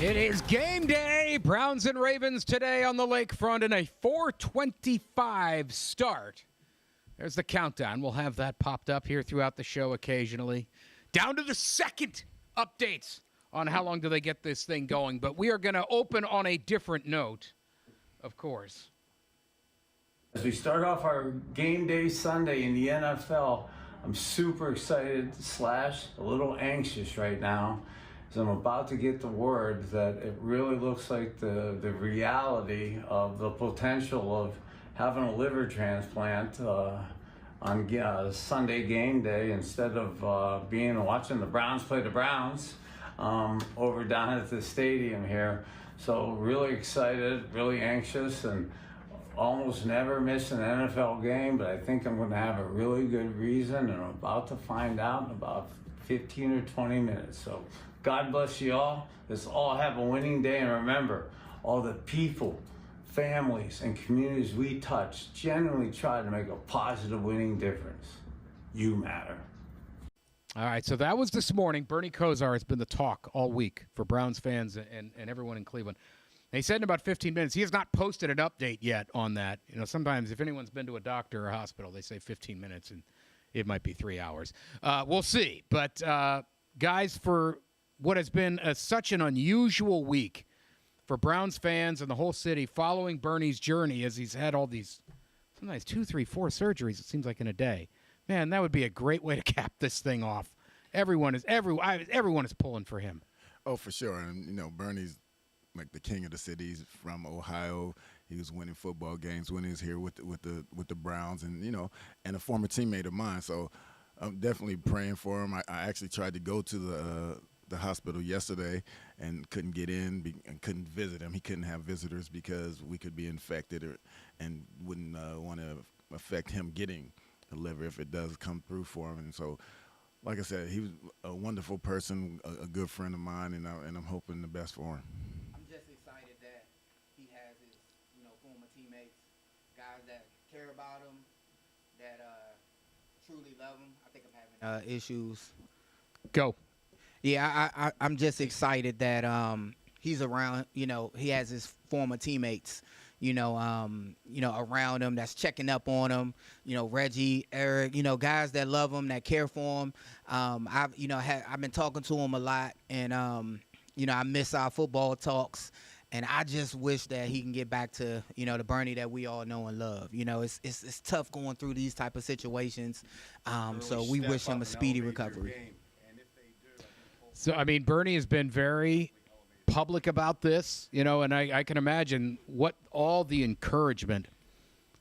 It is game day. Browns and Ravens today on the lakefront in a 4:25 start. There's the countdown. We'll have that popped up here throughout the show occasionally. Down to the second updates on how long do they get this thing going. But we are going to open on a different note, of course. As we start off our game day Sunday in the NFL, I'm super excited / a little anxious right now. I'm about to get the word that it really looks like the reality of the potential of having a liver transplant on Sunday game day instead of watching the Browns play the Browns over down at the stadium here. So really excited, really anxious, and almost never miss an NFL game, but I think I'm going to have a really good reason, and I'm about to find out in about 15 or 20 minutes. So God bless you all. Let's all have a winning day. And remember, all the people, families, and communities we touch genuinely try to make a positive winning difference. You matter. All right, so that was this morning. Bernie Kosar has been the talk all week for Browns fans and everyone in Cleveland. They said in about 15 minutes. He has not posted an update yet on that. You know, sometimes if anyone's been to a doctor or a hospital, they say 15 minutes, and it might be 3 hours. We'll see. But, guys, for what has been such an unusual week for Browns fans and the whole city following Bernie's journey as he's had all these, sometimes 2, 3, 4 surgeries, it seems like, in a day. Man, that would be a great way to cap this thing off. Everyone is pulling for him. Oh, for sure. And, you know, Bernie's like the king of the city. He's from Ohio. He was winning football games when he was here with the Browns, and, you know, and a former teammate of mine. So I'm definitely praying for him. I actually tried to go to the hospital yesterday and couldn't get in and couldn't visit him. He couldn't have visitors because we could be infected and wouldn't want to affect him getting the liver if it does come through for him. And so, like I said, he was a wonderful person, a good friend of mine, and I'm hoping the best for him. I'm just excited that he has his, former teammates, guys that care about him, that truly love him. I think I'm having issues. Go. Yeah, I'm just excited that he's around. He has his former teammates, around him that's checking up on him. Reggie, Eric, guys that love him, that care for him. I've been talking to him a lot, and I miss our football talks. And I just wish that he can get back to, the Bernie that we all know and love. It's tough going through these type of situations. So we wish him a speedy recovery. So, I mean, Bernie has been very public about this, and I can imagine what all the encouragement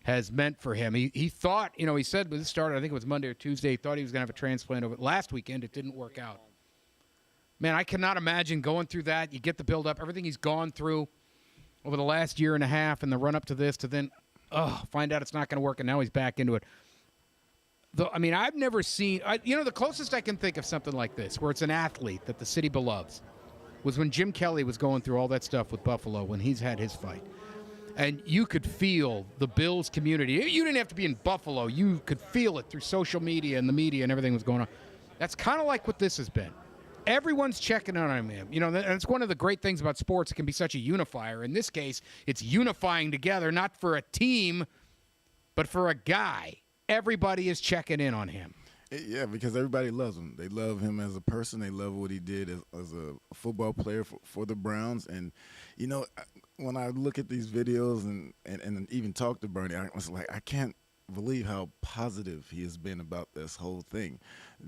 has meant for him. He thought, he said when this started, I think it was Monday or Tuesday, he thought he was going to have a transplant over last weekend. It didn't work out. Man, I cannot imagine going through that. You get the build-up, everything he's gone through over the last year and a half and the run-up to this to then, find out it's not going to work, and now he's back into it. I've never seen the closest I can think of something like this, where it's an athlete that the city beloves, was when Jim Kelly was going through all that stuff with Buffalo when he's had his fight. And you could feel the Bills community. You didn't have to be in Buffalo. You could feel it through social media and the media and everything was going on. That's kind of like what this has been. Everyone's checking in on him. And it's one of the great things about sports. It can be such a unifier. In this case, it's unifying together, not for a team, but for a guy. Everybody is checking in on him. Yeah, because everybody loves him. They love him as a person. They love what he did as a football player for the Browns. And, when I look at these videos and even talk to Bernie, I was like, I can't believe how positive he has been about this whole thing.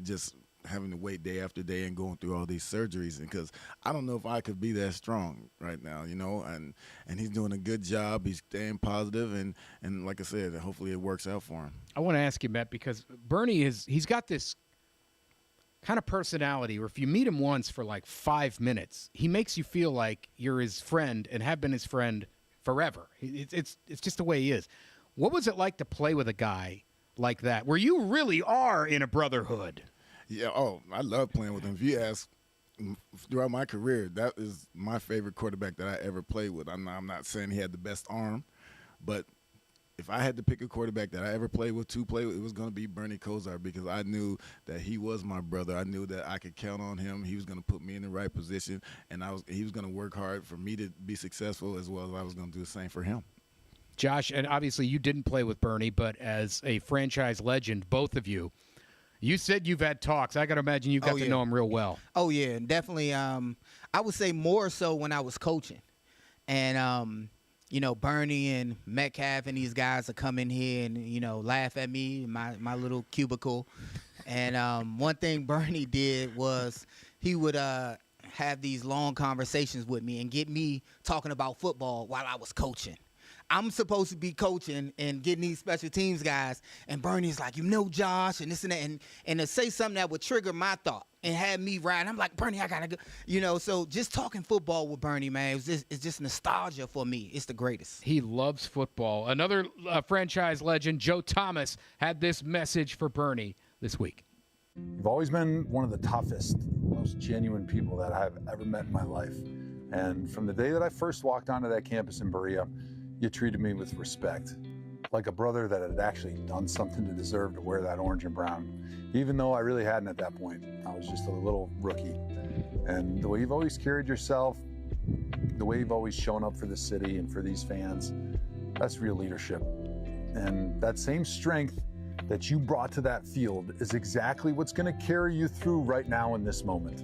Just having to wait day after day and going through all these surgeries, because I don't know if I could be that strong right now, and he's doing a good job. He's staying positive, and like I said, hopefully it works out for him. I want to ask you, Matt, because Bernie he's got this kind of personality where if you meet him once for like 5 minutes, he makes you feel like you're his friend and have been his friend forever. It's just the way he is. What was it like to play with a guy like that, where you really are in a brotherhood? Yeah, I love playing with him. If you ask, throughout my career, that is my favorite quarterback that I ever played with. I'm not saying he had the best arm, but if I had to pick a quarterback that I ever played with, it was going to be Bernie Kosar, because I knew that he was my brother. I knew that I could count on him. He was going to put me in the right position, and he was going to work hard for me to be successful, as well as I was going to do the same for him. Josh, and obviously you didn't play with Bernie, but as a franchise legend, both of you, you said you've had talks. I got to imagine you got to know him real well. Oh, yeah, definitely. I would say more so when I was coaching. And, you know, Bernie and Metcalf and these guys would come in here and, you know, laugh at me in my little cubicle. And one thing Bernie did was he would have these long conversations with me and get me talking about football while I was coaching. I'm supposed to be coaching and getting these special teams guys, and Bernie's like, you know, Josh, and this and that, and to say something that would trigger my thought and have me riding. I'm like, Bernie, I gotta go, you know. So just talking football with Bernie, man, it's just nostalgia for me. It's the greatest. He loves football. Another franchise legend, Joe Thomas, had this message for Bernie this week. You've always been one of the toughest, most genuine people that I've ever met in my life. And from the day that I first walked onto that campus in Berea, you treated me with respect, like a brother that had actually done something to deserve to wear that orange and brown, even though I really hadn't at that point. I was just a little rookie. And the way you've always carried yourself, the way you've always shown up for the city and for these fans, that's real leadership. And that same strength that you brought to that field is exactly what's going to carry you through right now in this moment.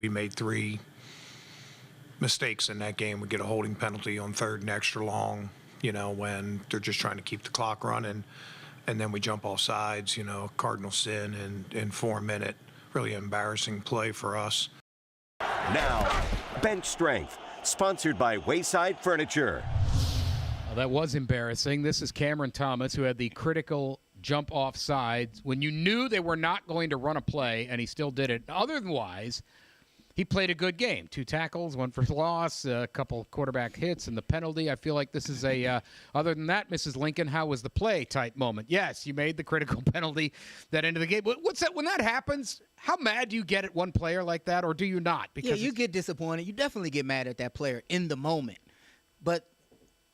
We made 3 mistakes in that game. We get a holding penalty on 3rd and extra long, you know, when they're just trying to keep the clock running. And then we jump off sides, you know, cardinal sin in 4 minute. Really embarrassing play for us. Now, Bench Strength, sponsored by Wayside Furniture. Well, that was embarrassing. This is Cameron Thomas, who had the critical jump off sides when you knew they were not going to run a play, and he still did it. Otherwise, he played a good game. 2 tackles, 1 for loss, a couple quarterback hits, and the penalty. I feel like this is a, other than that, Mrs. Lincoln, how was the play type moment? Yes, you made the critical penalty that end of the game. What's that? When that happens, how mad do you get at one player like that, or do you not? Because you get disappointed. You definitely get mad at that player in the moment. But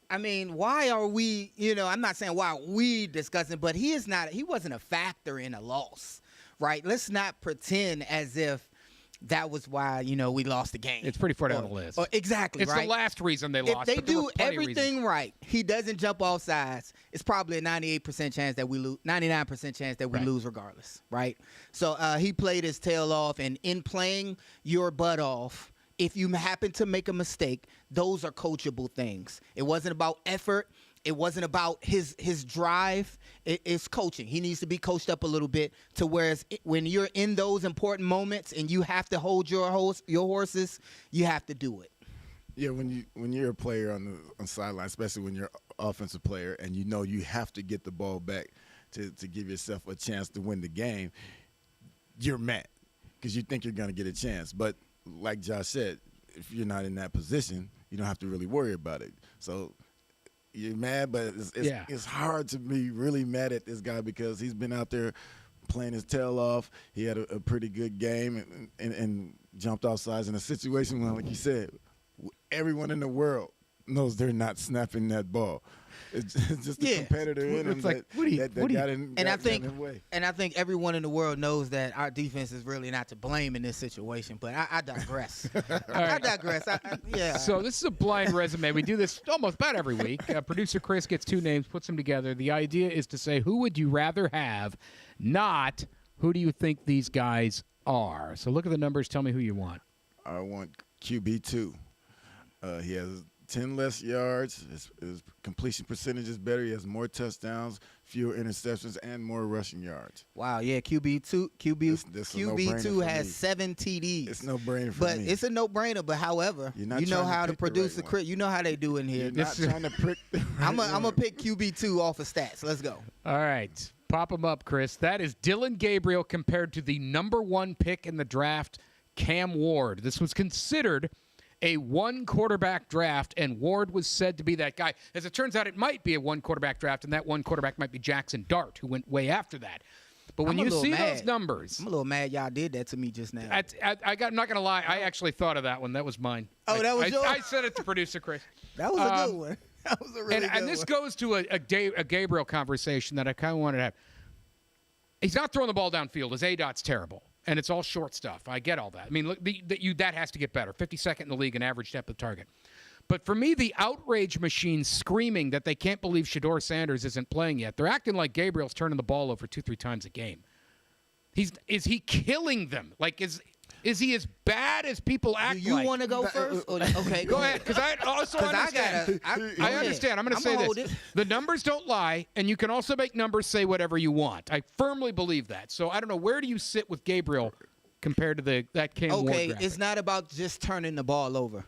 I mean, why are we, I'm not saying why are we discussing, but he wasn't a factor in a loss, right? Let's not pretend as if that was why, we lost the game. It's pretty far down the list. Exactly, it's right? the last reason they lost. If they but there do were plenty of everything reasons. right, he doesn't jump off sides, it's probably a 98% chance that we lose, 99% chance that we lose regardless, right? So he played his tail off, and in playing your butt off, if you happen to make a mistake, those are coachable things. It wasn't about effort. It wasn't about his drive. It's coaching. He needs to be coached up a little bit to whereas when you're in those important moments and you have to hold your horses, you have to do it. Yeah, when you're a player on the sideline, especially when you're an offensive player, and you have to get the ball back to give yourself a chance to win the game, you're mad because you think you're going to get a chance. But like Josh said, if you're not in that position, you don't have to really worry about it. So you're mad, but it's hard to be really mad at this guy because he's been out there playing his tail off. He had a pretty good game and jumped off sides in a situation where, like you said, everyone in the world knows they're not snapping that ball. It's just the competitor in him that got in the way. And I think everyone in the world knows that our defense is really not to blame in this situation. But I digress. I digress. So this is a blind resume. We do this almost about every week. Producer Chris gets 2 names, puts them together. The idea is to say, who would you rather have, not who do you think these guys are. So look at the numbers. Tell me who you want. I want QB2. He has 10 less yards. His completion percentage is better. He has more touchdowns, fewer interceptions, and more rushing yards. Wow, yeah, QB2 has 7 TDs. It's no brainer for but me. It's a no-brainer. But however, you know how to produce a crit. You know how they do in here. You're not trying to prick. I'm gonna pick QB2 off of stats. Let's go. All right, pop them up, Chris. That is Dylan Gabriel compared to the number 1 pick in the draft, Cam Ward. This was considered a 1-quarterback draft, and Ward was said to be that guy. As it turns out, it might be a 1-quarterback draft, and that 1 quarterback might be Jackson Dart, who went way after that. But when you see those numbers, I'm a little mad y'all did that to me just now. I'm not going to lie. I actually thought of that one. That was mine. Oh, that was yours? I said it to producer Chris. That was a good one. That was a really good one. And this goes to a Gabriel conversation that I kind of wanted to have. He's not throwing the ball downfield. His ADOT's terrible. And it's all short stuff. I get all that. I mean, look, that has to get better. 52nd in the league in average depth of target. But for me, the outrage machine screaming that they can't believe Shedeur Sanders isn't playing yet. They're acting like Gabriel's turning the ball over 2-3 times a game. Is he killing them? Like, is he as bad as people act like? Do you want to go first? Okay, go ahead. Because I also understand. I understand. I'm going to say this. The numbers don't lie, and you can also make numbers say whatever you want. I firmly believe that. So I don't know. Where do you sit with Gabriel compared to that Cam Ward graphic? It's not about just turning the ball over.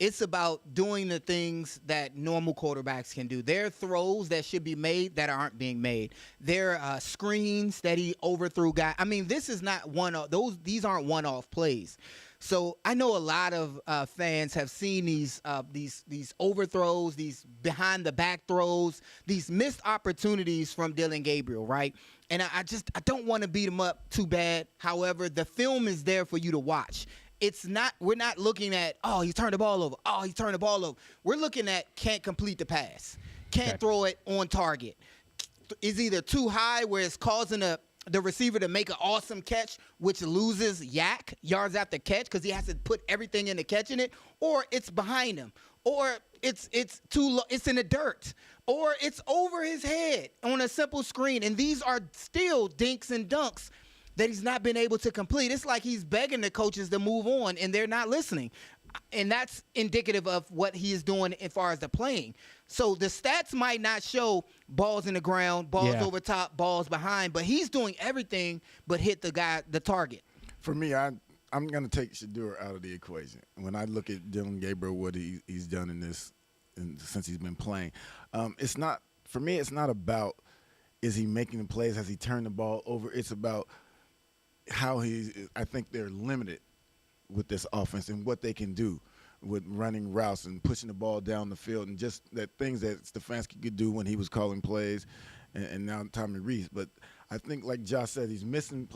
It's about doing the things that normal quarterbacks can do. There are throws that should be made that aren't being made. There are screens that he overthrew guys. I mean, this is not these aren't one-off plays. So I know a lot of fans have seen these overthrows, these behind-the-back throws, these missed opportunities from Dylan Gabriel, right? And I don't want to beat him up too bad. However, the film is there for you to watch. We're not looking at, he turned the ball over. Oh, he turned the ball over. We're looking at can't complete the pass. Can't throw it on target. Is either too high where it's causing the receiver to make an awesome catch, which loses yards after catch because he has to put everything into catching it, or it's behind him, or it's too low, it's in the dirt, or it's over his head on a simple screen. And these are still dinks and dunks that he's not been able to complete. It's like he's begging the coaches to move on, and they're not listening. And that's indicative of what he is doing as far as the playing. So the stats might not show balls in the ground, balls over top, balls behind, but he's doing everything but hit the target. For me, I'm going to take Shedeur out of the equation. When I look at Dylan Gabriel, what he's done in this since he's been playing, it's not about is he making the plays, has he turned the ball over. It's about how I think they're limited with this offense and what they can do with running routes and pushing the ball down the field and just that things that Stefanski could do when he was calling plays, and now Tommy Rees. But I think, like Josh said, he's missing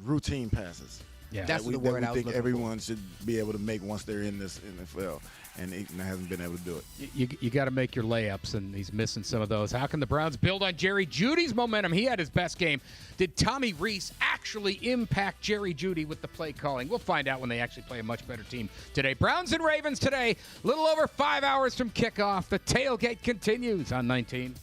routine passes. Yeah, That's that the word I was think looking everyone should be able to make once they're in this NFL, and he hasn't been able to do it. You got to make your layups, and he's missing some of those. How can the Browns build on Jerry Jeudy's momentum? He had his best game. Did Tommy Rees actually impact Jerry Jeudy with the play calling? We'll find out when they actually play a much better team today. Browns and Ravens today, a little over 5 hours from kickoff. The tailgate continues on 19.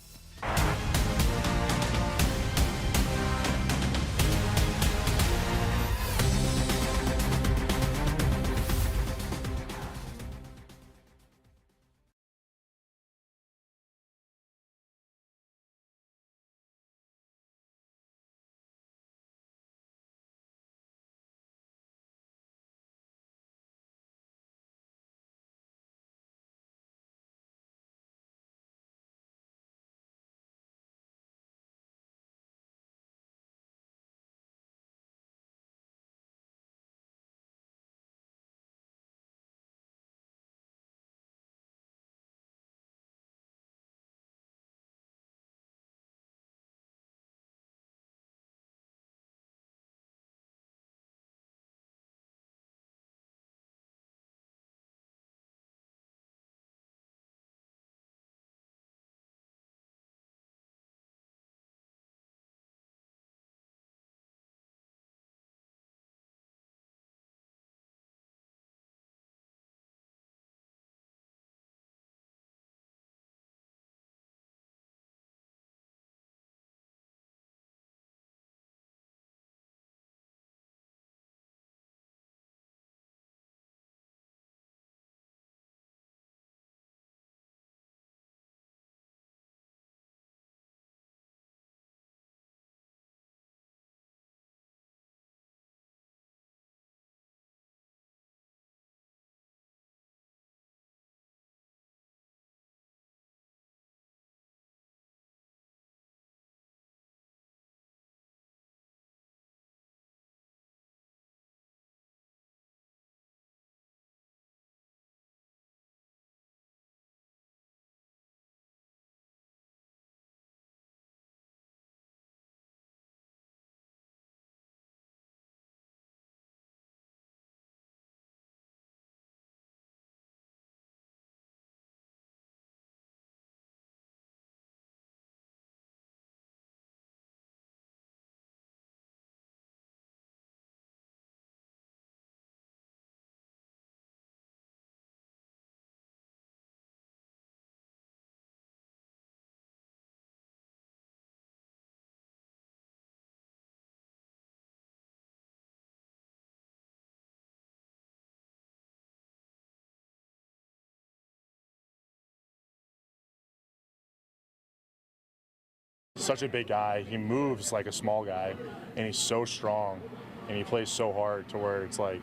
Such a big guy. He moves like a small guy, and he's so strong, and he plays so hard to where it's like,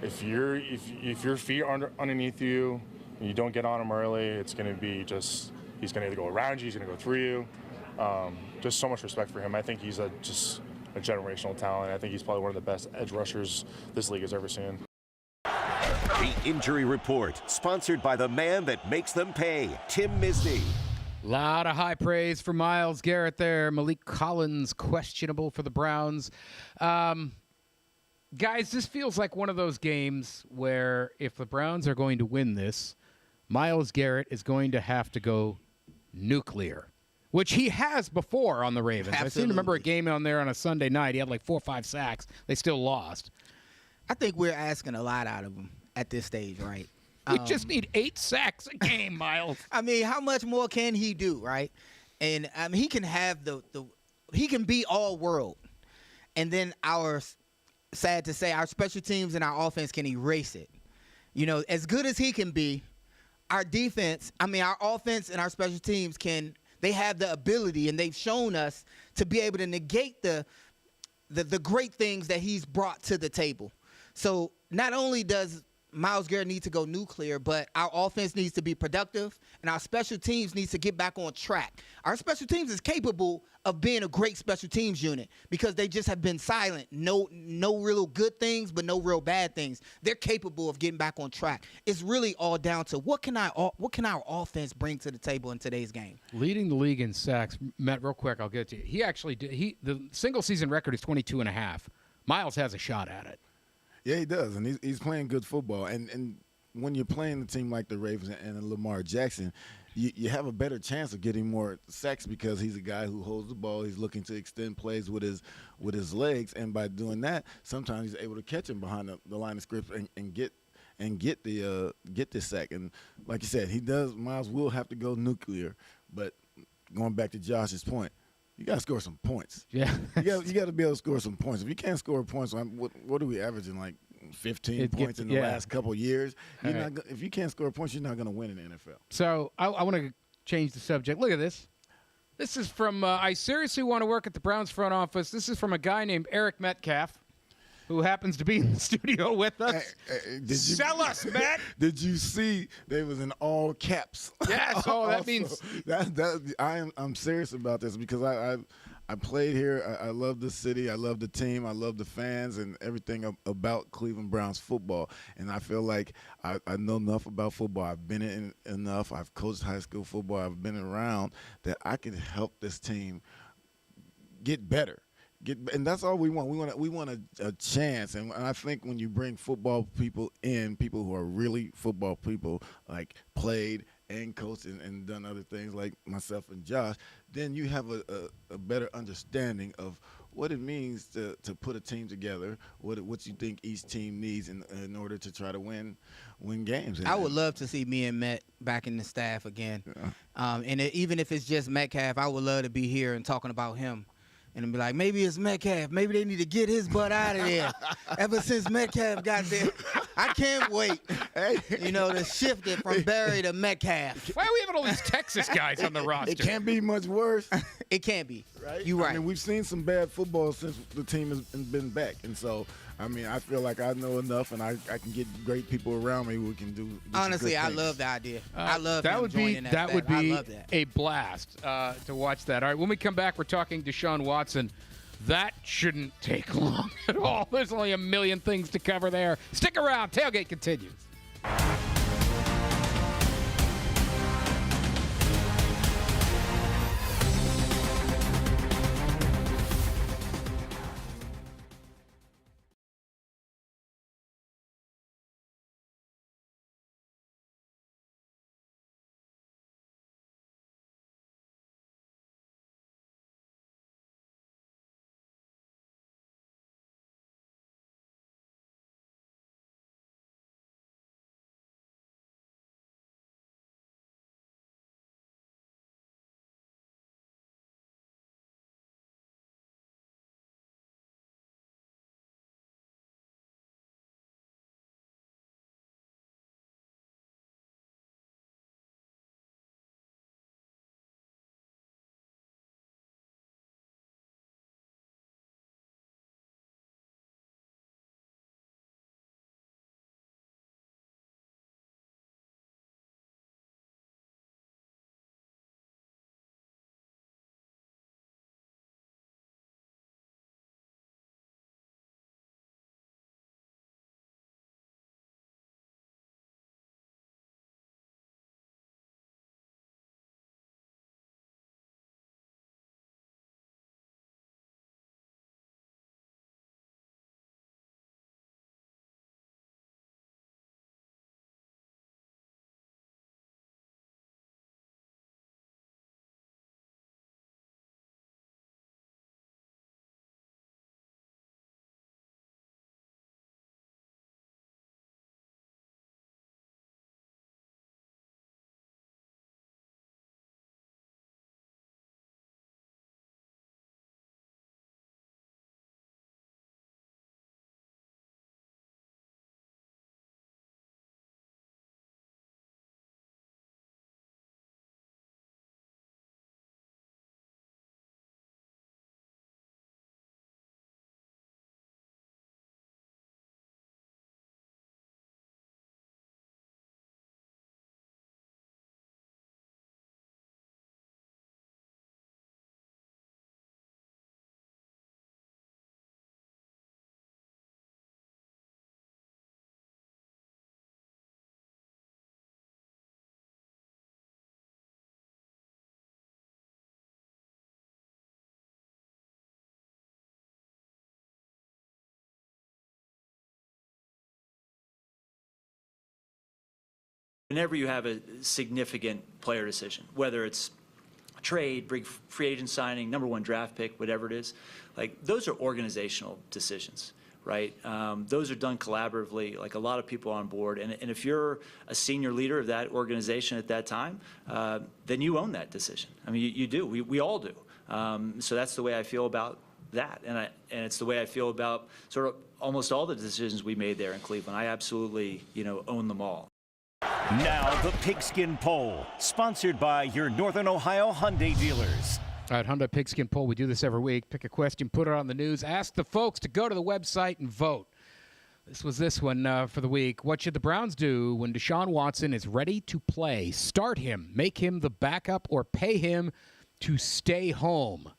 if your feet are underneath you, and you don't get on him early, it's going to be just, he's going to either go around you, he's going to go through you. Just so much respect for him. I think he's just a generational talent. I think he's probably one of the best edge rushers this league has ever seen. The Injury Report, sponsored by the man that makes them pay, Tim Misney. Lot of high praise for Myles Garrett there. Malik Collins questionable for the Browns. Guys, this feels like one of those games where if the Browns are going to win this, Myles Garrett is going to have to go nuclear, which he has before on the Ravens. Absolutely. I seem to remember a game on there on a Sunday night. He had like 4 or 5 sacks. They still lost. I think we're asking a lot out of him at this stage, right? We just need 8 sacks a game, Myles. I mean, how much more can he do, right? And he can have he can be all world, and then sad to say, our special teams and our offense can erase it. You know, as good as he can be, our defense, our offense and our special teams they have the ability, and they've shown us to be able to negate the great things that he's brought to the table. So not only does Myles Garrett needs to go nuclear, but our offense needs to be productive, and our special teams needs to get back on track. Our special teams is capable of being a great special teams unit because they just have been silent. No real good things, but no real bad things. They're capable of getting back on track. It's really all down to what can our offense bring to the table in today's game. Leading the league in sacks, Matt, real quick, I'll get to you. He actually did. The single season record is 22.5. Myles has a shot at it. Yeah, he does, and he's playing good football. And when you're playing a team like the Ravens and Lamar Jackson, you have a better chance of getting more sacks because he's a guy who holds the ball. He's looking to extend plays with his legs, and by doing that, sometimes he's able to catch him behind the line of script and get the sack. And like you said, Myles will have to go nuclear. But going back to Josh's point, you got to score some points. Yeah. you got to be able to score some points. If you can't score points, what are we averaging, like 15 points in the last couple years? If you can't score points, you're not going to win in the NFL. So I want to change the subject. Look at this. This is from I seriously want to work at the Browns front office. This is from a guy named Eric Metcalf, who happens to be in the studio with us. Sell us, Matt. Did you see they was in all caps? Yes. Oh, that means I'm serious about this because I played here. I love the city. I love the team. I love the fans and everything about Cleveland Browns football. And I feel like I know enough about football. I've been in enough. I've coached high school football. I've been around that I can help this team get better. And that's all we want. We want a chance. And I think when you bring football people in, people who are really football people, like played and coached and done other things like myself and Josh, then you have a better understanding of what it means to put a team together, what you think each team needs in order to try to win games. I would love to see me and Met back in the staff again. Yeah. Even if it's just Metcalf, I would love to be here and talking about him. And be like, maybe it's Metcalf. Maybe they need to get his butt out of there. Ever since Metcalf got there, I can't wait. To shift it from Barry to Metcalf. Why are we having all these Texas guys on the roster? It can't be much worse. It can't be. Right? You're right. I mean, we've seen some bad football since the team has been back. And so, I mean, I feel like I know enough and I can get great people around me who can do Honestly, I love the idea. I love him joining that. That would be a blast to watch that. All right, when we come back, we're talking Deshaun Watson. That shouldn't take long at all. There's only a million things to cover there. Stick around. Tailgate continues. Whenever you have a significant player decision, whether it's a trade, big free agent signing, number one draft pick, whatever it is, like those are organizational decisions, right? Those are done collaboratively, like a lot of people on board. And if you're a senior leader of that organization at that time, then you own that decision. I mean, you do. We all do. So that's the way I feel about that. And it's the way I feel about sort of almost all the decisions we made there in Cleveland. I absolutely, own them all. Now the Pigskin Poll, sponsored by your Northern Ohio Hyundai dealers. All right, Hyundai Pigskin Poll. We do this every week. Pick a question, put it on the news. Ask the folks to go to the website and vote. This was this one for the week. What should the Browns do when Deshaun Watson is ready to play? Start him, make him the backup, or pay him to stay home?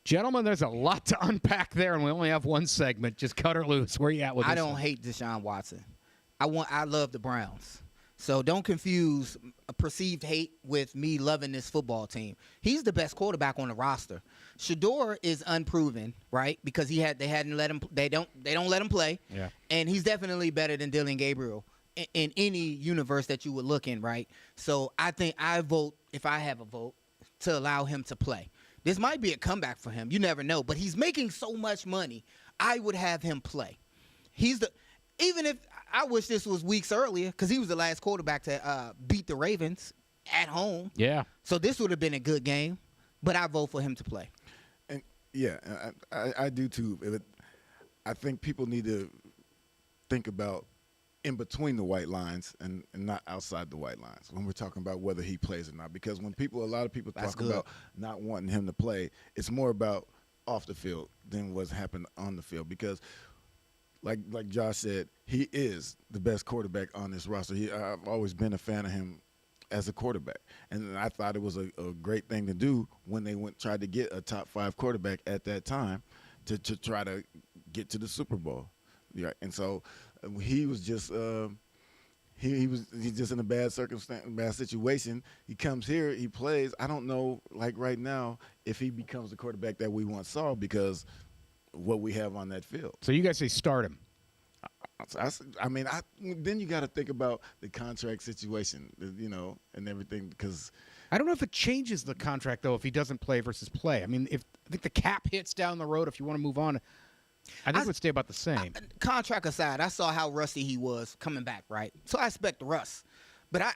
Gentlemen, there's a lot to unpack there, and we only have one segment. Just cut her loose. Where you at with this? I don't hate Deshaun Watson. I love the Browns. So don't confuse a perceived hate with me loving this football team. He's the best quarterback on the roster. Shador is unproven, right? Because they don't let him play. Yeah. And he's definitely better than Dylan Gabriel in any universe that you would look in, right? So I think I vote, if I have a vote, to allow him to play. This might be a comeback for him. You never know. But he's making so much money. I would have him play. Even if I wish this was weeks earlier, because he was the last quarterback to beat the Ravens at home. Yeah. So this would have been a good game, but I vote for him to play. And yeah, I do too. I think people need to think about in between the white lines and not outside the white lines when we're talking about whether he plays or not. Because when a lot of people talk about not wanting him to play, it's more about off the field than what's happened on the field. Because like Josh said, he is the best quarterback on this roster. I've always been a fan of him as a quarterback, and I thought it was a great thing to do when they tried to get a top 5 quarterback at that time to try to get to the Super Bowl. Yeah, and so he was just he's just in a bad circumstance, bad situation. He comes here, he plays. I don't know, like right now, if he becomes the quarterback that we once saw because what we have on that field. So you guys say start him. Then you got to think about the contract situation, and everything, because I don't know if it changes the contract, though, if he doesn't play versus play. I mean, I think the cap hits down the road if you want to move on. I think it would stay about the same. Contract aside, I saw how rusty he was coming back, right? So I expect the rust. But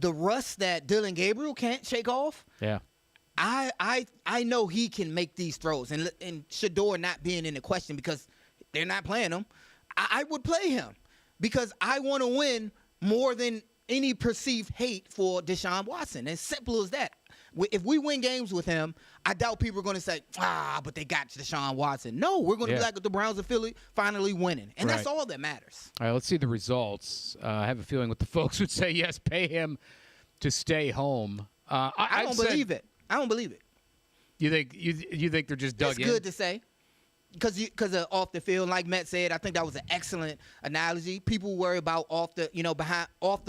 the rust that Dylan Gabriel can't shake off, yeah. I know he can make these throws. And Shador not being in the question because they're not playing him, I would play him because I want to win more than any perceived hate for Deshaun Watson. As simple as that. If we win games with him, I doubt people are going to say, but they got Deshaun Watson. No, we're going to be like the Browns of Philly finally winning. And that's all that matters. All right, let's see the results. I have a feeling what the folks would say, yes, pay him to stay home. I don't believe it. I don't believe it. You think they're just dug in? It's good to say. Because of off the field, like Matt said, I think that was an excellent analogy. People worry about off the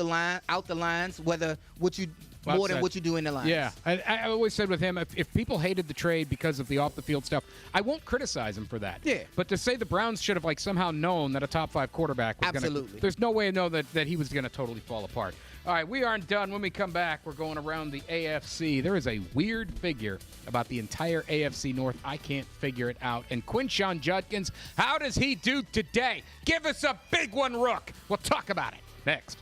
line, out the lines, whether what you more than what you do in the lines. Yeah, I always said with him, if people hated the trade because of the off the field stuff, I won't criticize him for that. Yeah. But to say the Browns should have somehow known that a top 5 quarterback was absolutely, there's no way to know that he was going to totally fall apart. All right, we aren't done. When we come back, we're going around the AFC. There is a weird figure about the entire AFC North. I can't figure it out. And Quinshon Judkins, how does he do today? Give us a big one, Rook. We'll talk about it next.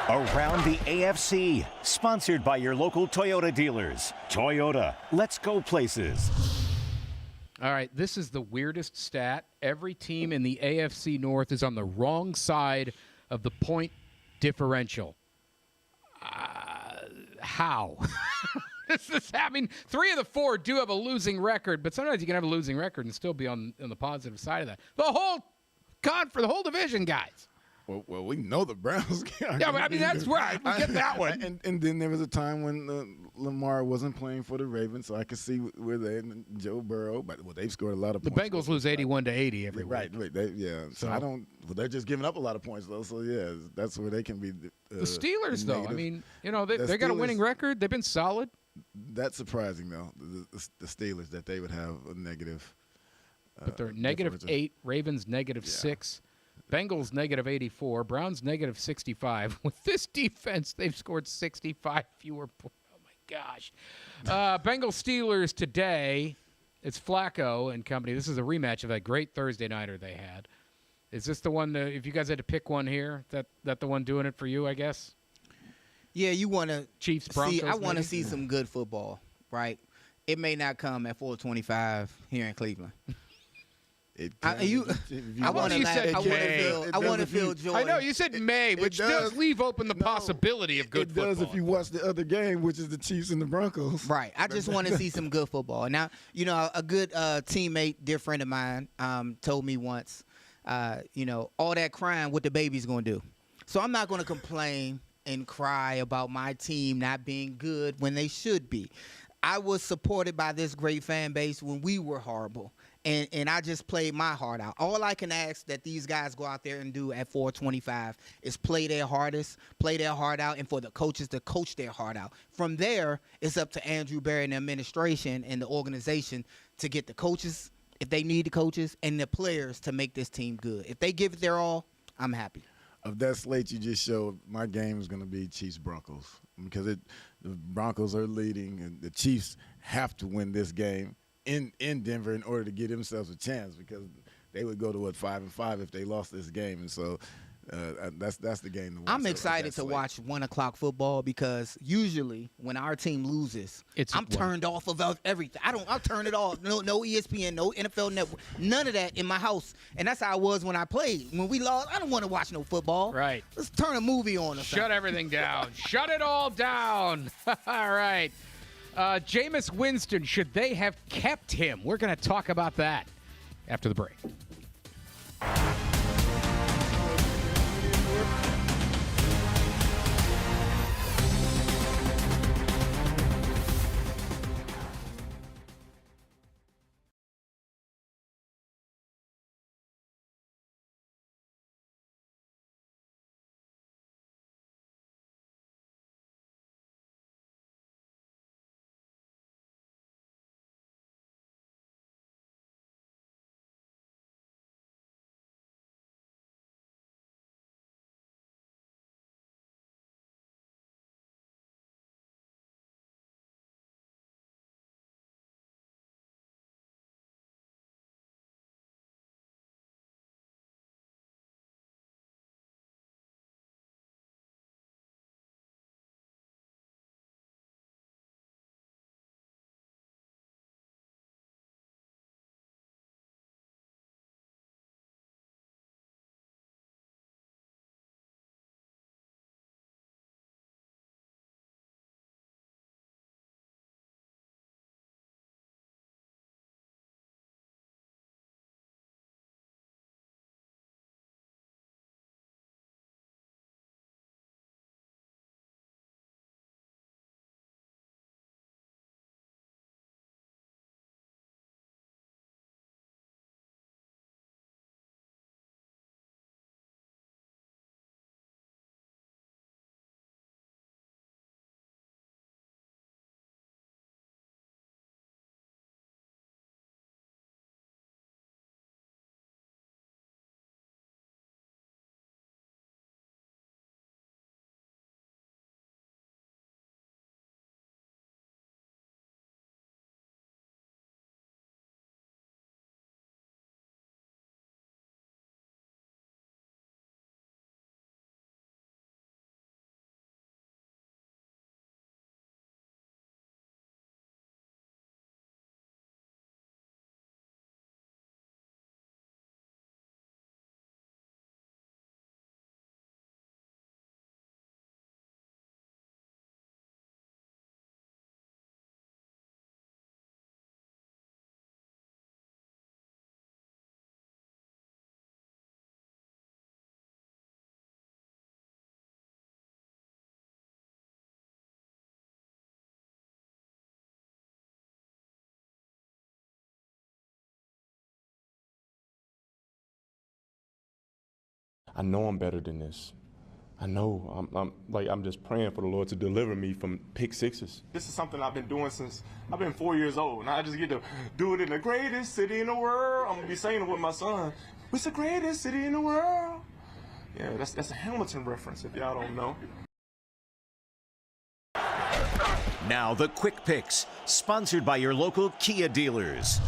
Around the AFC, sponsored by your local Toyota dealers. Toyota, let's go places. All right, this is the weirdest stat. Every team in the AFC North is on the wrong side of the point differential. How? I mean, 3 of the 4 do have a losing record, but sometimes you can have a losing record and still be on the positive side of that. The whole division, guys. Well, we know the Browns. Yeah, but I mean, that's right. We get that one. And then there was a time when Lamar wasn't playing for the Ravens, so I could see where they and Joe Burrow, but they've scored a lot of the points. The Bengals lose 81-80 every week. Right. So I don't. Well, they're just giving up a lot of points though. So yeah, that's where they can be. The Steelers, though, negative. I mean, they got a winning record. They've been solid. That's surprising though. The Steelers that they would have a negative. But they're -8. Ravens -6. Bengals -84, Browns -65. With this defense, they've scored 65 fewer points. Oh, my gosh. Bengals Steelers today. It's Flacco and company. This is a rematch of that great Thursday nighter they had. Is this the one, if you guys had to pick one here, that the one doing it for you, I guess? Yeah, you want to Chiefs, Broncos, I want to maybe? see some good football, right? It may not come at 425 here in Cleveland. I want to feel joy. I know you said may, which does leave open the possibility of good football. It does if you watch the other game, which is the Chiefs and the Broncos. Right. I just want to see some good football. Now, a good teammate, dear friend of mine, told me once, all that crying, what the baby's going to do. So I'm not going to complain and cry about my team not being good when they should be. I was supported by this great fan base when we were horrible. And I just played my heart out. All I can ask that these guys go out there and do at 425 is play their hardest, play their heart out, and for the coaches to coach their heart out. From there, it's up to Andrew Berry and the administration and the organization to get the coaches, if they need the coaches, and the players to make this team good. If they give it their all, I'm happy. Of that slate you just showed, my game is going to be Chiefs-Broncos because the Broncos are leading, and the Chiefs have to win this game in Denver in order to give themselves a chance because they would go to 5-5 if they lost this game, and so that's the game to watch. I'm excited to watch 1:00 football because usually when our team loses, I'm turned off of everything. I'll turn it off. No ESPN, no NFL Network, none of that in my house. And that's how I was when I played. When we lost, I don't want to watch no football. Right. Let's turn a movie on. Shut everything down. Shut it all down. All right. Jameis Winston, should they have kept him? We're going to talk about that after the break. I know I'm better than this. I know. I'm just praying for the Lord to deliver me from pick sixes. This is something I've been doing since I've been 4 years old. Now I just get to do it in the greatest city in the world. I'm gonna be saying it with my son. It's the greatest city in the world. Yeah, that's a Hamilton reference if y'all don't know. Now the Quick Picks, sponsored by your local Kia dealers.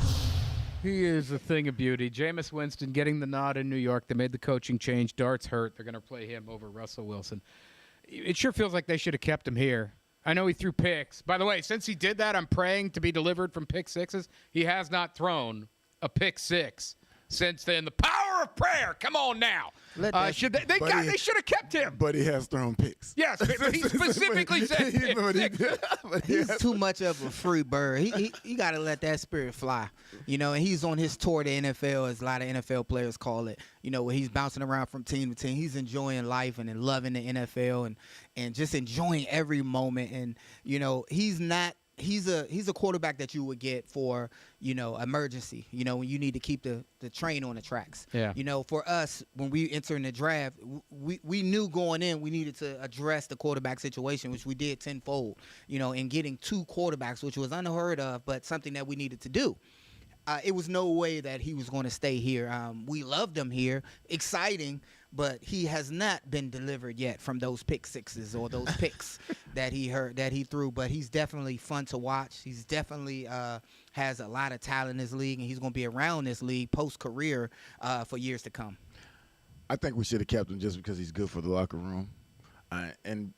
He is a thing of beauty. Jameis Winston getting the nod in New York. They made the coaching change. Dart's hurt. They're going to play him over Russell Wilson. It sure feels like they should have kept him here. I know he threw picks. By the way, since he did that, I'm praying to be delivered from pick sixes. He has not thrown a pick six since then. The power of prayer. Come on now. They should have kept him. But he has thrown picks. Yes, but he specifically said pick six. He's too much of a free bird. He got to let that spirit fly, and he's on his tour to NFL, as a lot of NFL players call it, where he's bouncing around from team to team. He's enjoying life and loving the NFL and just enjoying every moment. And, he's a quarterback that you would get for, emergency, when you need to keep the train on the tracks. Yeah. For us, when we enter in the draft, we knew going in we needed to address the quarterback situation, which we did tenfold, in getting 2 quarterbacks, which was unheard of, but something that we needed to do. It was no way that he was going to stay here. We loved him here. Exciting, but he has not been delivered yet from those pick sixes or those picks that he threw. But he's definitely fun to watch. He's definitely has a lot of talent in this league, and he's going to be around this league post-career for years to come. I think we should have kept him just because he's good for the locker room. And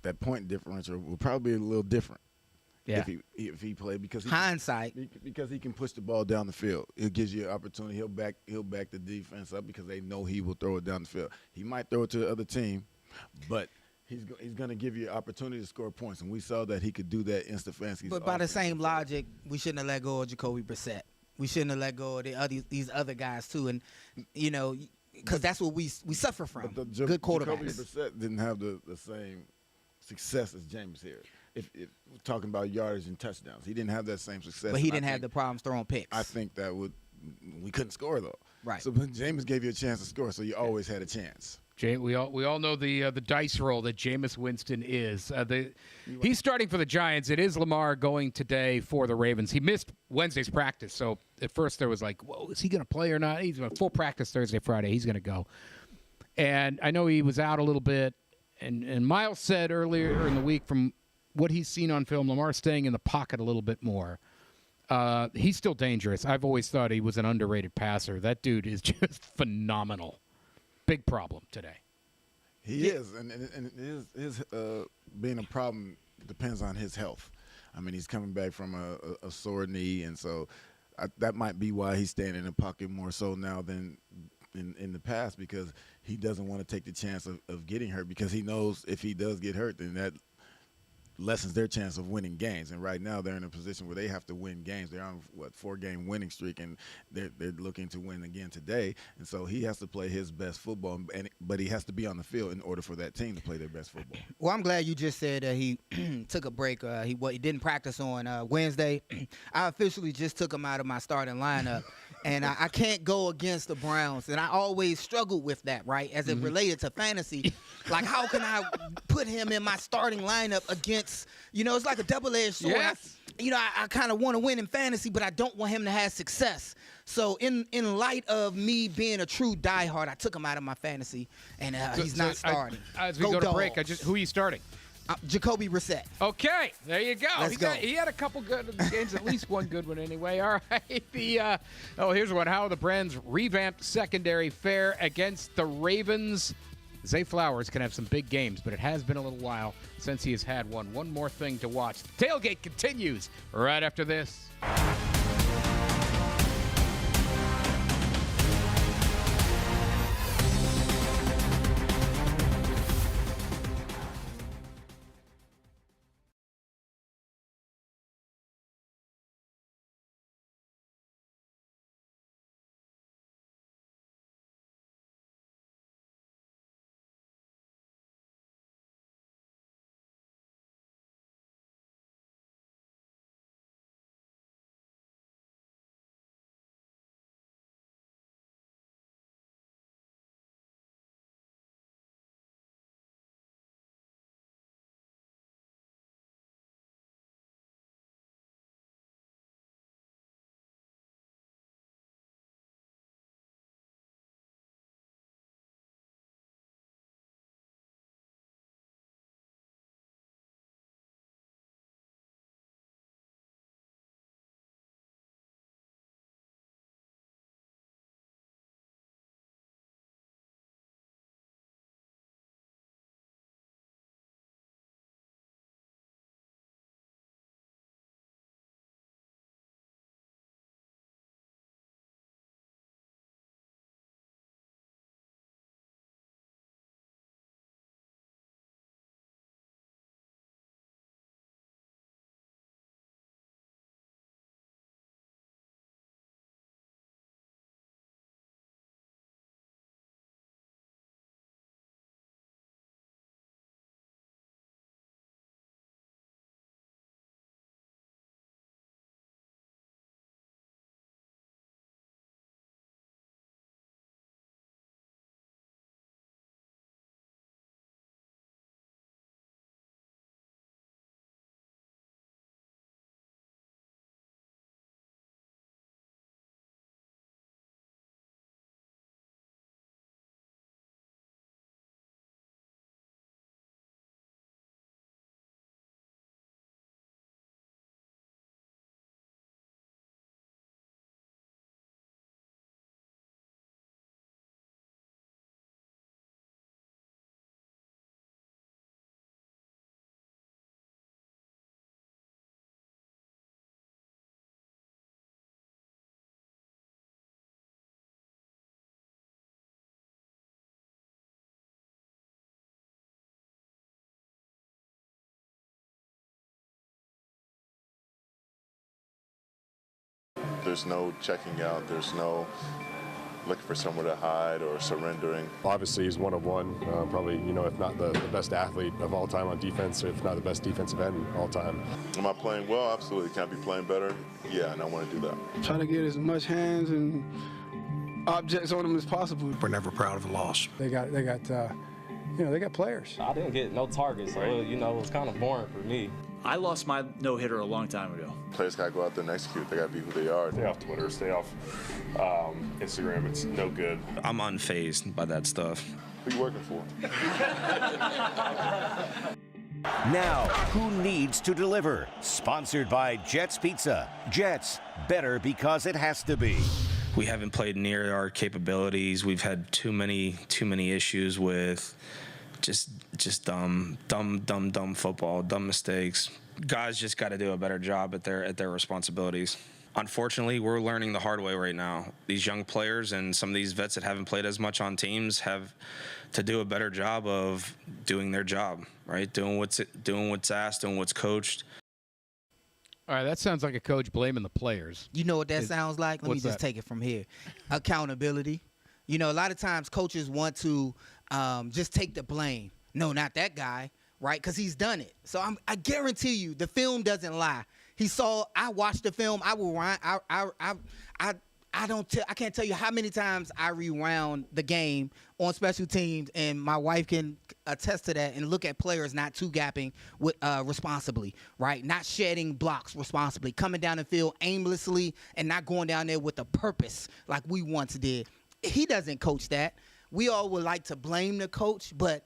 that point differential will probably be a little different. Yeah. If he played because he can push the ball down the field. It gives you an opportunity. He'll back the defense up because they know he will throw it down the field. He might throw it to the other team, but he's going to give you an opportunity to score points, and we saw that he could do that in Stefanski's. But by the same logic, we shouldn't have let go of Jacoby Brissett. We shouldn't have let go of these other guys too, and because that's what we suffer from. Good quarterbacks. Jacoby Brissett didn't have the same success as James here. If we're talking about yardage and touchdowns, he didn't have that same success. But he didn't have the problems throwing picks. I think we couldn't score though. Right. So but James gave you a chance to score, so you always had a chance. We all know the dice roll that Jameis Winston is. He's starting for the Giants. It is Lamar going today for the Ravens. He missed Wednesday's practice, so at first there was like, whoa, is he going to play or not? He's going to full practice Thursday, Friday. He's going to go. And I know he was out a little bit, and Miles said earlier in the week from what he's seen on film, Lamar's staying in the pocket a little bit more. He's still dangerous. I've always thought he was an underrated passer. That dude is just phenomenal. Big problem today. He is, and his being a problem depends on his health. I mean, he's coming back from a sore knee, and so that might be why he's staying in the pocket more so now than in the past, because he doesn't want to take the chance of getting hurt, because he knows if he does get hurt, then that lessens their chance of winning games. And right now they're in a position where they have to win games. They're on, 4-game winning streak, and they're looking to win again today. And so he has to play his best football, but he has to be on the field in order for that team to play their best football. Well, I'm glad you just said that he took a break. He didn't practice on Wednesday. I officially just took him out of my starting lineup. And I can't go against the Browns. And I always struggled with that, right, as it related to fantasy. Like, how can I put him in my starting lineup against, it's like a double-edged sword. Yes. I kind of want to win in fantasy, but I don't want him to have success. So in light of me being a true diehard, I took him out of my fantasy, and he's not starting. As we go to break, who are you starting? Jacoby Brissett. Okay, there you go. Let's go. He had a couple good games, at least one good one anyway. All right. Here's one. How the Browns revamped secondary fare against the Ravens. Zay Flowers can have some big games, but it has been a little while since he has had one. One more thing to watch. The Tailgate continues right after this. There's no checking out. There's no looking for somewhere to hide or surrendering. Obviously, he's one of one. Probably, if not the best athlete of all time on defense, if not the best defensive end of all time. Am I playing well? Absolutely. Can I be playing better? Yeah, and I want to do that. Try to get as much hands and objects on them as possible. We're never proud of a loss. They got players. I didn't get no targets, so it was kind of boring for me. I lost my no-hitter a long time ago. Players got to go out there and execute. They got to be who they are. Stay off Twitter, stay off Instagram. It's no good. I'm unfazed by that stuff. Who you working for? Now, who needs to deliver? Sponsored by Jets Pizza. Jets, better because it has to be. We haven't played near our capabilities. We've had too many issues with just dumb football, dumb mistakes. Guys just got to do a better job at their responsibilities. Unfortunately, we're learning the hard way right now. These young players and some of these vets that haven't played as much on teams have to do a better job of doing their job, right? Doing what's asked, doing what's coached. All right, that sounds like a coach blaming the players. You know what that sounds like? Let me just that? take it from here. Accountability. A lot of times coaches want to just take the blame. No, not that guy, right? Because he's done it. So I guarantee you, the film doesn't lie. I watched the film. I can't tell you how many times I rewound the game on special teams, and my wife can attest to that and look at players not two-gapping responsibly, right? Not shedding blocks responsibly, coming down the field aimlessly and not going down there with a purpose like we once did. He doesn't coach that. We all would like to blame the coach, but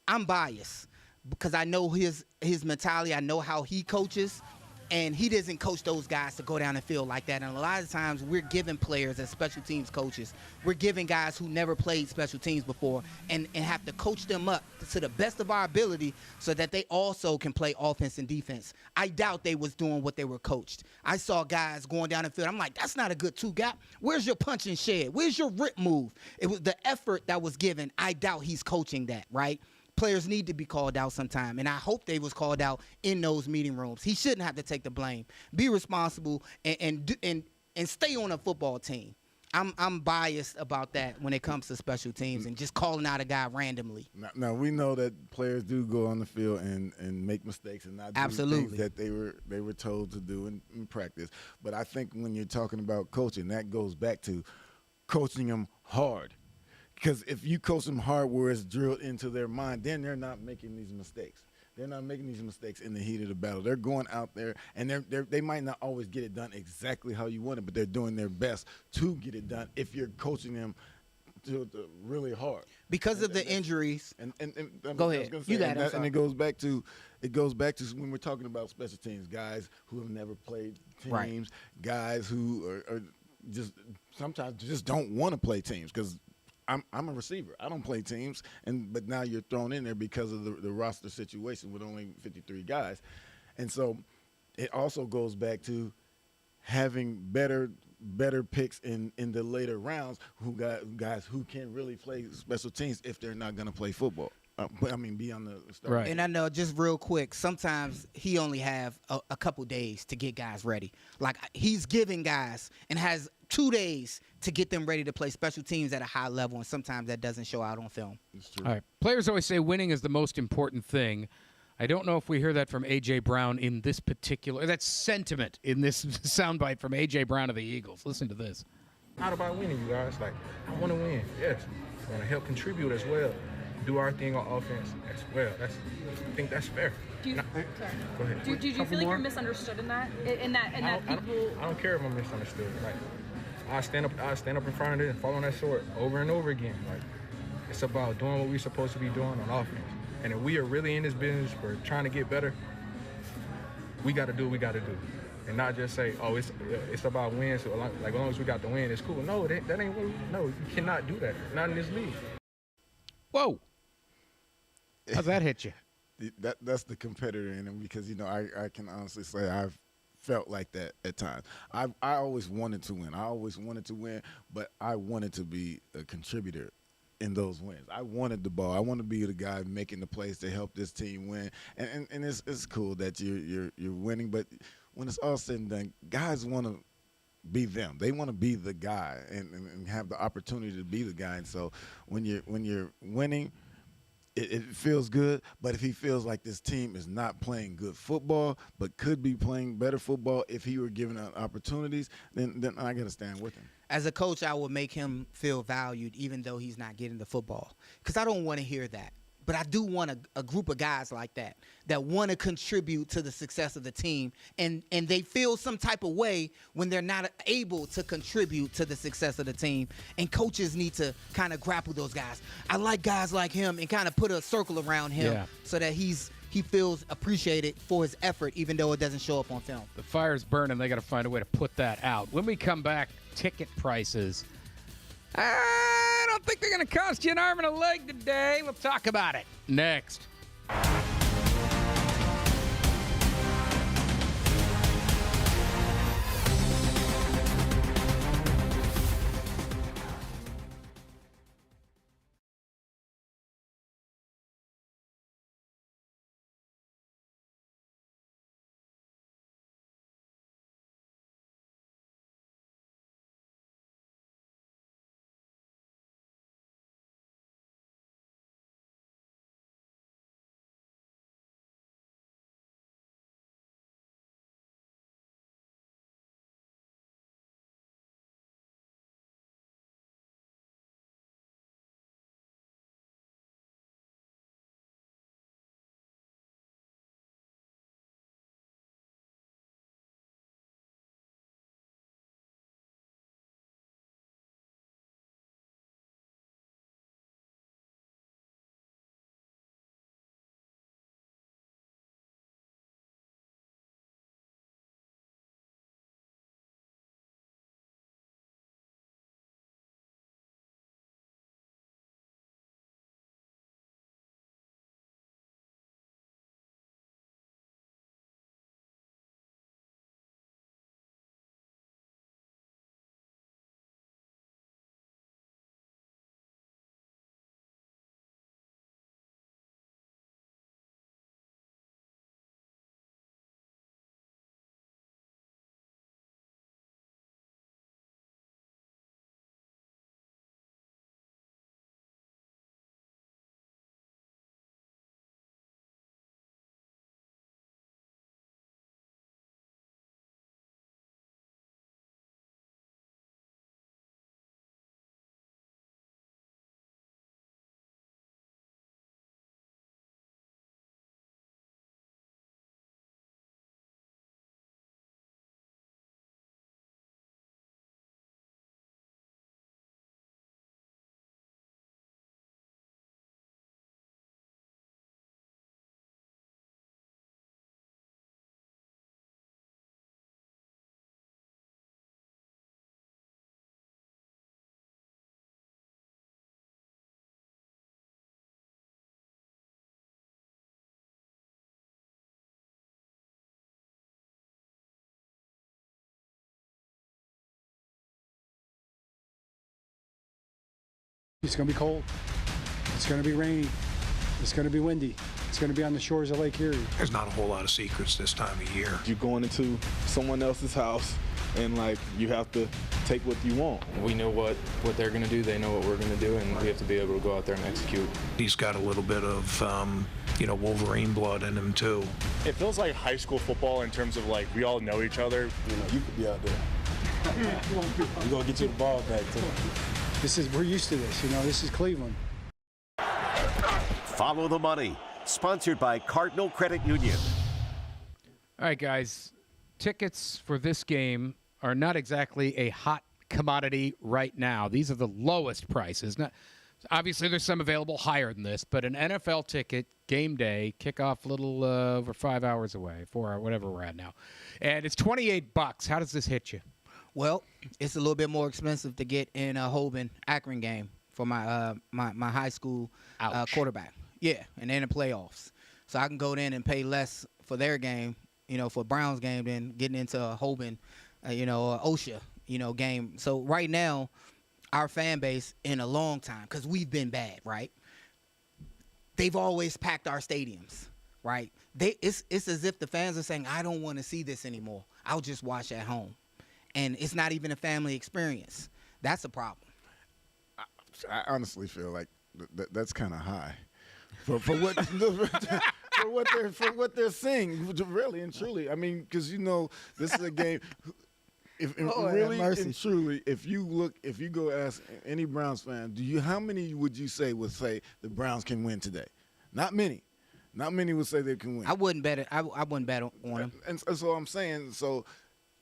I'm biased because I know his mentality. I know how he coaches. And he doesn't coach those guys to go down the field like that. And a lot of times we're giving players as special teams coaches, we're giving guys who never played special teams before and have to coach them up to the best of our ability so that they also can play offense and defense. I doubt they was doing what they were coached. I saw guys going down the field. I'm like, that's not a good two-gap. Where's your punch and shed? Where's your rip move? It was the effort that was given. I doubt he's coaching that, right? Players need to be called out sometime, and I hope they was called out in those meeting rooms. He shouldn't have to take the blame. Be responsible and stay on a football team. I'm biased about that when it comes to special teams and just calling out a guy randomly. Now we know that players do go on the field and make mistakes and not do things that they were told to do in practice. But I think when you're talking about coaching, that goes back to coaching them hard. Because if you coach them hard where it's drilled into their mind, then they're not making these mistakes. They're not making these mistakes in the heat of the battle. They're going out there, and they might not always get it done exactly how you want it, but they're doing their best to get it done if you're coaching them to really hard. Because of the injuries. And go ahead. You got it. And it goes back to when we're talking about special teams, guys who have never played teams, right. Guys who are just sometimes just don't want to play teams because I'm a receiver. I don't play teams, but now you're thrown in there because of the roster situation with only 53 guys. And so it also goes back to having better picks in the later rounds guys who can really play special teams if they're not going to play football. Be on the start. Right. And I know, just real quick, sometimes he only have a couple days to get guys ready. Like, he's giving guys and has 2 days to get them ready to play special teams at a high level, and sometimes that doesn't show out on film. It's true. All right. Players always say winning is the most important thing. I don't know if we hear that from A.J. Brown in this particular – that's sentiment in this soundbite from A.J. Brown of the Eagles. Listen to this. Not about winning, you guys. Like, I want to win, yes. I want to help contribute as well. Do our thing on offense as well. I think that's fair. Go ahead. Do you feel like you're misunderstood in that? I don't care if I'm misunderstood. Like, I stand up in front of it and follow that sword over and over again. Like, it's about doing what we're supposed to be doing on offense. And if we are really in this business for trying to get better, we got to do what we got to do, and not just say, "Oh, it's about wins." So as long as we got the win, it's cool. No, that ain't what. No, you cannot do that. Not in this league. Whoa. How's that hit you? That's the competitor in him because, I can honestly say I've felt like that at times. I always wanted to win. But I wanted to be a contributor in those wins. I wanted the ball. I want to be the guy making the plays to help this team win. And it's cool that you're winning, but when it's all said and done, guys want to be them. They want to be the guy and have the opportunity to be the guy. And so when you're winning, it feels good. But if he feels like this team is not playing good football, but could be playing better football if he were given opportunities, then I got to stand with him. As a coach, I would make him feel valued even though he's not getting the football, because I don't want to hear that. But I do want a group of guys like that want to contribute to the success of the team, and they feel some type of way when they're not able to contribute to the success of the team. And coaches need to kind of grapple those guys. I like guys like him and kind of put a circle around him so that he feels appreciated for his effort, even though it doesn't show up on film. The fire's burning. They got to find a way to put that out. When we come back, ticket prices. I don't think they're going to cost you an arm and a leg today. We'll talk about it next. It's going to be cold. It's going to be rainy. It's going to be windy. It's going to be on the shores of Lake Erie. There's not a whole lot of secrets this time of year. You're going into someone else's house, and you have to take what you want. We know what they're going to do. They know what we're going to do, and we have to be able to go out there and execute. He's got a little bit of, Wolverine blood in him too. It feels like high school football in terms of we all know each other. You could be out there. We're going to get you the ball back too. We're used to this, this is Cleveland. Follow the money. Sponsored by Cardinal Credit Union. All right, guys. Tickets for this game are not exactly a hot commodity right now. These are the lowest prices. Now, obviously, there's some available higher than this, but an NFL ticket, game day, kickoff a little over 5 hours away, 4 hours, whatever we're at now. And it's $28. How does this hit you? Well, it's a little bit more expensive to get in a Holben Akron game for my my high school quarterback. Yeah, and then the playoffs. So I can go in and pay less for their game, for Browns game than getting into a Holben, OSHA, game. So right now, our fan base in a long time, because we've been bad, right? They've always packed our stadiums, right? It's as if the fans are saying, I don't want to see this anymore. I'll just watch at home. and it's not even a family experience. That's a problem. I honestly feel like that's kind of high for what for what they're saying, really and truly. I mean, because this is a game. Really and truly, if you go ask any Browns fan, how many would you say would say the Browns can win today? Not many. Not many would say they can win. I wouldn't bet it. I wouldn't bet on them. And so I'm saying,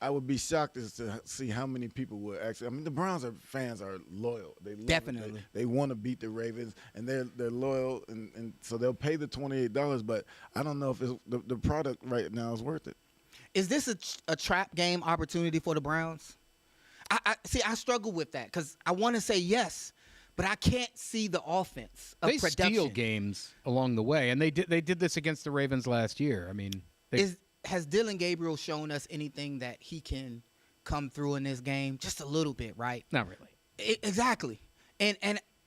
I would be shocked as to see how many people would actually. I mean, the Browns fans are loyal. They love Definitely. They want to beat the Ravens, and they're loyal, and so they'll pay the $28. But I don't know if the product right now is worth it. Is this a trap game opportunity for the Browns? I struggle with that because I want to say yes, but I can't see the offense of production. They steal games along the way, and they did this against the Ravens last year. I mean, has Dylan Gabriel shown us anything that he can come through in this game? Just a little bit, right? Not really. Exactly. And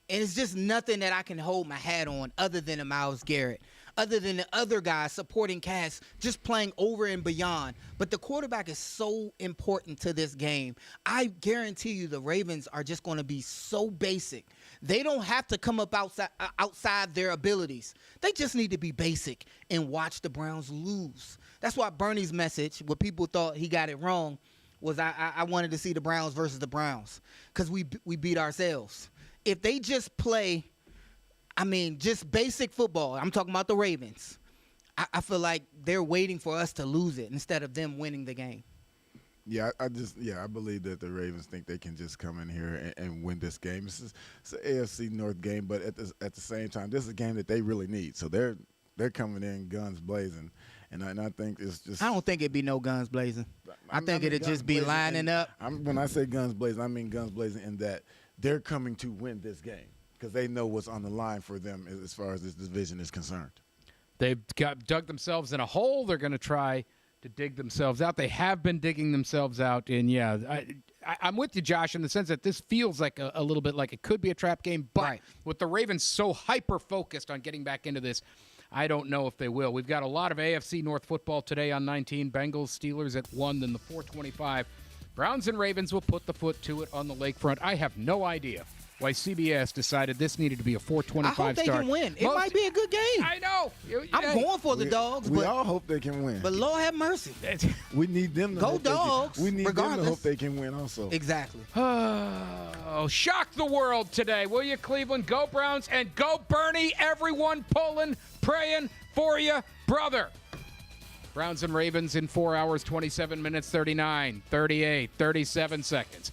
it's just nothing that I can hold my hat on other than a Myles Garrett, other than the other guys supporting cast, just playing over and beyond. But the quarterback is so important to this game. I guarantee you the Ravens are just going to be so basic. They don't have to come up outside their abilities. They just need to be basic and watch the Browns lose. That's why Bernie's message, what people thought he got it wrong, was I wanted to see the Browns versus the Browns because we beat ourselves. If they just play, just basic football, I'm talking about the Ravens, I feel like they're waiting for us to lose it instead of them winning the game. Yeah, I believe that the Ravens think they can just come in here and win this game. It's an AFC North game, but at the same time, this is a game that they really need. So they're coming in guns blazing, and I think it's just. I don't think it'd be no guns blazing. I think it'd just be lining up. When I say guns blazing, I mean guns blazing in that they're coming to win this game because they know what's on the line for them as far as this division is concerned. They've dug themselves in a hole. They're going to try to dig themselves out. They have been digging themselves out. And, yeah, I'm with you, Josh, in the sense that this feels like a little bit like it could be a trap game. But with the Ravens so hyper-focused on getting back into this, I don't know if they will. We've got a lot of AFC North football today on 19. Bengals, Steelers at 1, then the 4:25. Browns and Ravens will put the foot to it on the lakefront. I have no idea why CBS decided this needed to be a 4:25 I hope they start. can win. It might be a good game. I know. I'm going for the Dogs. We all hope they can win. But Lord have mercy. We need them to go hope Dogs. We need regardless. them to hope they can win also. Exactly. Oh, shock the world today, will you, Cleveland? Go Browns and go Bernie. Everyone pulling, praying for you, brother. Browns and Ravens in 4 hours, 27 minutes, 39, 38, 37 seconds.